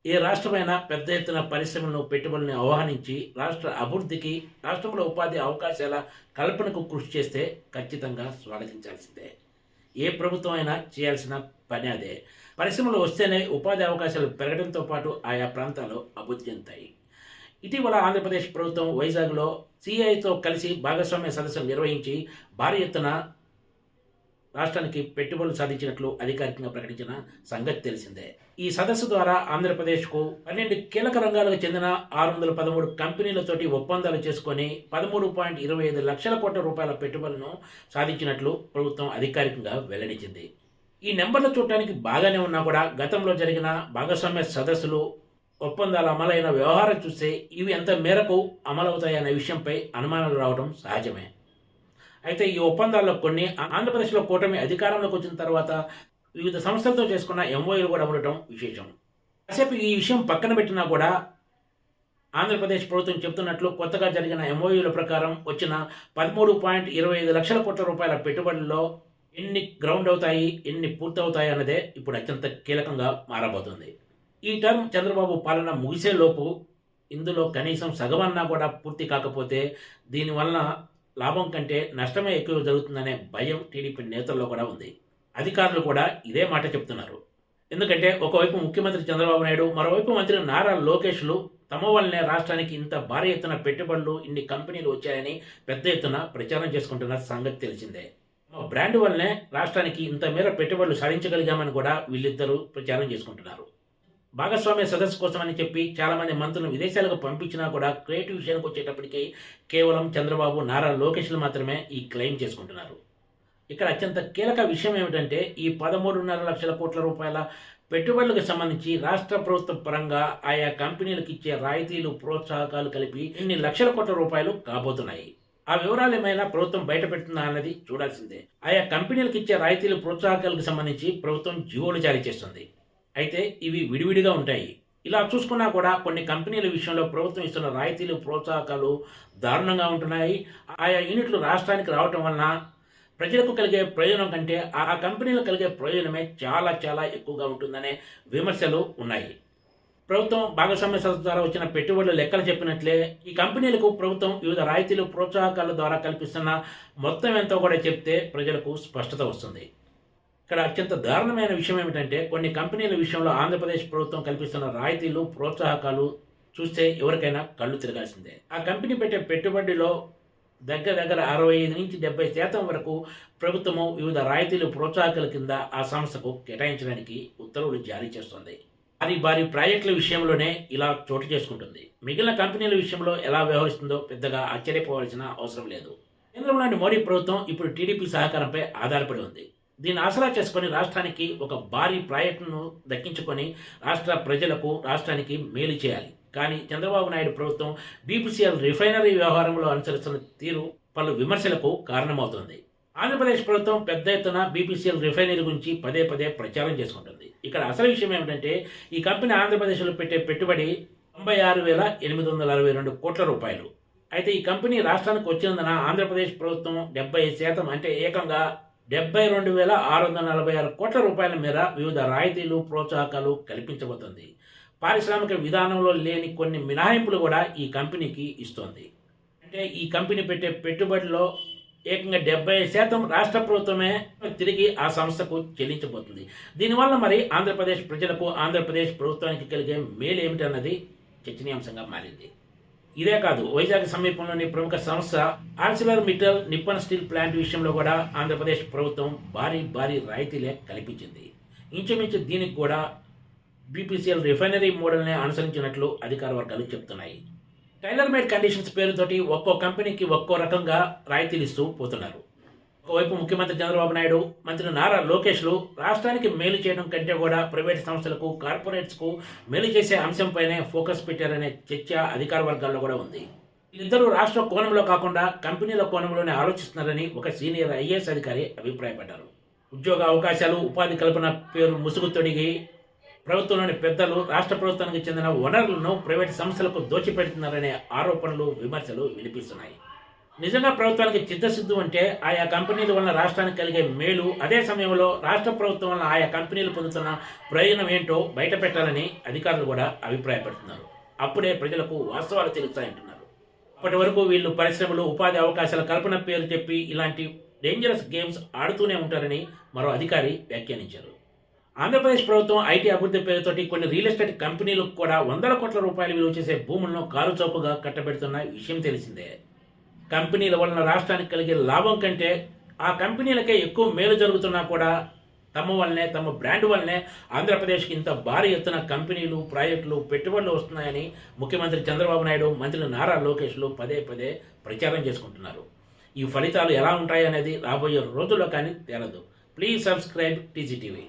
ఏ రాష్ట్రమైనా పెద్ద ఎత్తున పరిశ్రమలను, పెట్టుబడులను ఆహ్వానించి రాష్ట్ర అభివృద్ధికి, రాష్ట్రంలో ఉపాధి అవకాశాల కల్పనకు కృషి చేస్తే ఖచ్చితంగా స్వాగతించాల్సిందే. ఏ ప్రభుత్వం అయినా చేయాల్సిన పని అదే. పరిశ్రమలు వస్తేనే ఉపాధి అవకాశాలు పెరగడంతో పాటు ఆయా ప్రాంతాలు అభివృద్ధి చెందుతాయి. ఇటీవల ఆంధ్రప్రదేశ్ ప్రభుత్వం వైజాగ్‌లో సిఐతో కలిసి భాగస్వామ్య సదస్సులు నిర్వహించి భారీ ఎత్తున రాష్ట్రానికి పెట్టుబడులు సాధించినట్లు అధికారికంగా ప్రకటించిన సంగతి తెలిసిందే. ఈ సదస్సు ద్వారా ఆంధ్రప్రదేశ్కు 12 కీలక రంగాలకు చెందిన 613 కంపెనీలతోటి ఒప్పందాలు చేసుకొని 13.25 లక్షల కోట్ల రూపాయల పెట్టుబడులను సాధించినట్లు ప్రభుత్వం అధికారికంగా వెల్లడించింది. ఈ నెంబర్లు చూడటానికి బాగానే ఉన్నా కూడా గతంలో జరిగిన భాగస్వామ్య సదస్సులు, ఒప్పందాలు అమలైన వ్యవహారం చూస్తే ఇవి ఎంత మేరకు అమలవుతాయనే విషయంపై అనుమానాలు రావడం సహజమే. అయితే ఈ ఒప్పందాల్లో కొన్ని ఆంధ్రప్రదేశ్లో కూటమి అధికారంలోకి వచ్చిన తర్వాత వివిధ సంస్థలతో చేసుకున్న ఎంఓయూలు కూడా ఉండటం విశేషం. కాసేపు ఈ విషయం పక్కన పెట్టినా కూడా ఆంధ్రప్రదేశ్ ప్రభుత్వం చెబుతున్నట్లు కొత్తగా జరిగిన ఎంఓయూల ప్రకారం వచ్చిన 13.25 లక్షల కోట్ల రూపాయల పెట్టుబడుల్లో ఎన్ని గ్రౌండ్ అవుతాయి, ఎన్ని పూర్తవుతాయి అన్నదే ఇప్పుడు అత్యంత కీలకంగా మారబోతుంది. ఈ టర్మ్ చంద్రబాబు పాలన ముగిసేలోపు ఇందులో కనీసం సగమన్నా కూడా పూర్తి కాకపోతే దీనివల్ల లాభం కంటే నష్టమే ఎక్కువ జరుగుతుందనే భయం టీడీపీ నేతల్లో కూడా ఉంది. అధికారులు కూడా ఇదే మాట చెప్తున్నారు. ఎందుకంటే ఒకవైపు ముఖ్యమంత్రి చంద్రబాబు నాయుడు, మరోవైపు మంత్రి నారా లోకేష్లు తమ వల్లనే రాష్ట్రానికి ఇంత భారీ ఎత్తున పెట్టుబడులు, ఇన్ని కంపెనీలు వచ్చాయని పెద్ద ఎత్తున ప్రచారం చేసుకుంటున్న సంగతి తెలిసిందే. బ్రాండ్ వల్లనే రాష్ట్రానికి ఇంత మేర పెట్టుబడులు సాధించగలిగామని కూడా వీళ్ళిద్దరూ ప్రచారం చేసుకుంటున్నారు. భాగస్వామ్య సదస్సు కోసమని చెప్పి చాలామంది మంత్రులను విదేశాలకు పంపించినా కూడా క్రియేటివ్ విషయానికి వచ్చేటప్పటికీ కేవలం చంద్రబాబు, నారా లోకేష్లు మాత్రమే ఈ క్లెయిమ్ చేసుకుంటున్నారు. ఇక్కడ అత్యంత కీలక విషయం ఏమిటంటే ఈ 13.5 లక్షల కోట్ల రూపాయల పెట్టుబడులకు సంబంధించి రాష్ట్ర ప్రభుత్వ పరంగా ఆయా కంపెనీలకు ఇచ్చే రాయితీలు, ప్రోత్సాహకాలు కలిపి ఇన్ని లక్షల కోట్ల రూపాయలు కాబోతున్నాయి. ఆ వివరాలు ఏమైనా ప్రభుత్వం బయటపెడుతుందా అన్నది చూడాల్సిందే. ఆయా కంపెనీలకు ఇచ్చే రాయితీలు, ప్రోత్సాహకాలకు సంబంధించి ప్రభుత్వం జీవోలు జారీ చేస్తుంది. అయితే ఇవి విడివిడిగా ఉంటాయి. ఇలా చూసుకున్నా కూడా కొన్ని కంపెనీల విషయంలో ప్రభుత్వం ఇస్తున్న రాయితీలు, ప్రోత్సాహకాలు దారుణంగా ఉంటున్నాయి. ఆయా యూనిట్లు రాష్ట్రానికి రావటం వలన ప్రజలకు కలిగే ప్రయోజనం కంటే ఆ కంపెనీలకు కలిగే ప్రయోజనమే చాలా చాలా ఎక్కువగా ఉంటుందనే విమర్శలు ఉన్నాయి. ప్రభుత్వం భాగస్వామ్య సంస్థ ద్వారా వచ్చిన పెట్టుబడుల లెక్కలు చెప్పినట్లే ఈ కంపెనీలకు ప్రభుత్వం వివిధ రాయితీలు, ప్రోత్సాహకాల ద్వారా కల్పిస్తున్న మొత్తం ఎంతో కూడా చెప్తే ప్రజలకు స్పష్టత వస్తుంది. ఇక్కడ అత్యంత దారుణమైన విషయం ఏమిటంటే కొన్ని కంపెనీల విషయంలో ఆంధ్రప్రదేశ్ ప్రభుత్వం కల్పిస్తున్న రాయితీలు, ప్రోత్సాహకాలు చూస్తే ఎవరికైనా కళ్ళు తిరగాల్సిందే. ఆ కంపెనీ పెట్టే పెట్టుబడిలో దగ్గర 65 నుంచి 70% వరకు ప్రభుత్వము వివిధ రాయితీలు, ప్రోత్సాహకాల కింద ఆ సంస్థకు కేటాయించడానికి ఉత్తర్వులు జారీ చేస్తుంది. భారీ ప్రాజెక్టుల విషయంలోనే ఇలా చోటు చేసుకుంటుంది. మిగిలిన కంపెనీల విషయంలో ఎలా వ్యవహరిస్తుందో పెద్దగా ఆశ్చర్యపోవాల్సిన అవసరం లేదు. కేంద్రంలోని మోడీ ప్రభుత్వం ఇప్పుడు టీడీపీ సహకారంపై ఆధారపడి ఉంది. దీన్ని ఆసరా చేసుకొని రాష్ట్రానికి ఒక భారీ ప్రాజెక్టును దక్కించుకొని రాష్ట్ర ప్రజలకు, రాష్ట్రానికి మేలు చేయాలి. కానీ చంద్రబాబు నాయుడు ప్రభుత్వం బీపీసీఎల్ రిఫైనరీ వ్యవహారంలో అనుసరిస్తున్న తీరు పలు విమర్శలకు కారణమవుతోంది. ఆంధ్రప్రదేశ్ ప్రభుత్వం పెద్ద ఎత్తున బీపీసీఎల్ రిఫైనరీ గురించి పదే ప్రచారం చేసుకుంటుంది. ఇక్కడ అసలు విషయం ఏమిటంటే ఈ కంపెనీ ఆంధ్రప్రదేశ్లో పెట్టే పెట్టుబడి 96,862 కోట్ల రూపాయలు. అయితే ఈ కంపెనీ రాష్ట్రానికి వచ్చినందున ఆంధ్రప్రదేశ్ ప్రభుత్వం 70% అంటే ఏకంగా 72,646 కోట్ల రూపాయల మేర వివిధ రాయితీలు, ప్రోత్సాహకాలు కల్పించబోతోంది. పారిశ్రామిక విధానంలో లేని కొన్ని మినహాయింపులు కూడా ఈ కంపెనీకి ఇస్తోంది. అంటే ఈ కంపెనీ పెట్టే పెట్టుబడిలో ఏకంగా 70% రాష్ట్ర ప్రభుత్వమే తిరిగి ఆ సంస్థకు చెల్లించబోతుంది. దీనివల్ల మరి ఆంధ్రప్రదేశ్ ప్రజలకు, ఆంధ్రప్రదేశ్ ప్రభుత్వానికి కలిగే మేలు ఏమిటన్నది చర్చనీయాంశంగా మారింది. ఇదే కాదు, వైజాగ్ సమీపంలోని ప్రముఖ సంస్థ Arcelor Mittal Nippon steel plant విషయంలో కూడా ఆంధ్రప్రదేశ్ ప్రభుత్వం భారీ రాయితీలే కల్పించింది. ఇంచుమించు దీనికి కూడా బీపీసీఎల్ రిఫైనరీ మోడల్నే అనుసరించినట్లు అధికార వర్గాలు చెప్తున్నాయి. టైలర్ మేడ్ కండిషన్స్ పేరుతోటి ఒక్కో కంపెనీకి ఒక్కో రకంగా రాయితీలు ఇస్తూ పోతున్నారు. ఒకవైపు ముఖ్యమంత్రి చంద్రబాబు నాయుడు, మంత్రి నారా లోకేష్లు రాష్ట్రానికి మేలు చేయడం కంటే కూడా ప్రైవేట్ సంస్థలకు, కార్పొరేట్స్కు మేలు చేసే అంశంపైనే ఫోకస్ పెట్టారనే చర్చ అధికార వర్గాల్లో కూడా ఉంది. వీళ్ళిద్దరూ రాష్ట్ర కోణంలో కాకుండా కంపెనీల కోణంలోనే ఆలోచిస్తున్నారని ఒక సీనియర్ ఐఏఎస్ అధికారి అభిప్రాయపడ్డారు. ఉద్యోగ అవకాశాలు, ఉపాధి కల్పన పేరు ముసుగు తొడిగి ప్రభుత్వంలోని పెద్దలు రాష్ట్ర ప్రభుత్వానికి చెందిన వనరులను ప్రైవేట్ సంస్థలకు దోచిపెడుతున్నారనే ఆరోపణలు, విమర్శలు వినిపిస్తున్నాయి. నిజంగా ప్రభుత్వానికి చిత్తశుద్ధి అంటే ఆయా కంపెనీల వలన రాష్ట్రానికి కలిగే మేలు, అదే సమయంలో రాష్ట్ర ప్రభుత్వం వలన ఆయా కంపెనీలు పొందుతున్న ప్రయోజనం ఏంటో బయట పెట్టాలని అధికారులు కూడా అభిప్రాయపడుతున్నారు. అప్పుడే ప్రజలకు వాస్తవాలు తెలుస్తాయంటున్నారు. అప్పటి వరకు వీళ్ళు పరిశ్రమలు, ఉపాధి అవకాశాల కల్పన పేరు చెప్పి ఇలాంటి డేంజరస్ గేమ్స్ ఆడుతూనే ఉంటారని మరో అధికారి వ్యాఖ్యానించారు. ఆంధ్రప్రదేశ్ ప్రభుత్వం ఐటీ అభివృద్ధి పేరుతోటి కొన్ని రియల్ ఎస్టేట్ కంపెనీలకు కూడా వందల కోట్ల రూపాయలు విలువ చేసే భూములను కాలుచౌకగా కట్టబెడుతున్న విషయం తెలిసిందే. కంపెనీల వలన రాష్ట్రానికి కలిగే లాభం కంటే ఆ కంపెనీలకే ఎక్కువ మేలు జరుగుతున్నా కూడా తమ వల్లనే, తమ బ్రాండ్ వల్లనే ఆంధ్రప్రదేశ్కి ఇంత భారీ ఎత్తున కంపెనీలు, ప్రాజెక్టులు, పెట్టుబడులు వస్తున్నాయని ముఖ్యమంత్రి చంద్రబాబు నాయుడు, మంత్రులు నారా లోకేష్లు పదే పదే ప్రచారం చేసుకుంటున్నారు. ఈ ఫలితాలు ఎలా ఉంటాయనేది రాబోయే రోజుల్లో కానీ తేలదు. Please subscribe TGTV.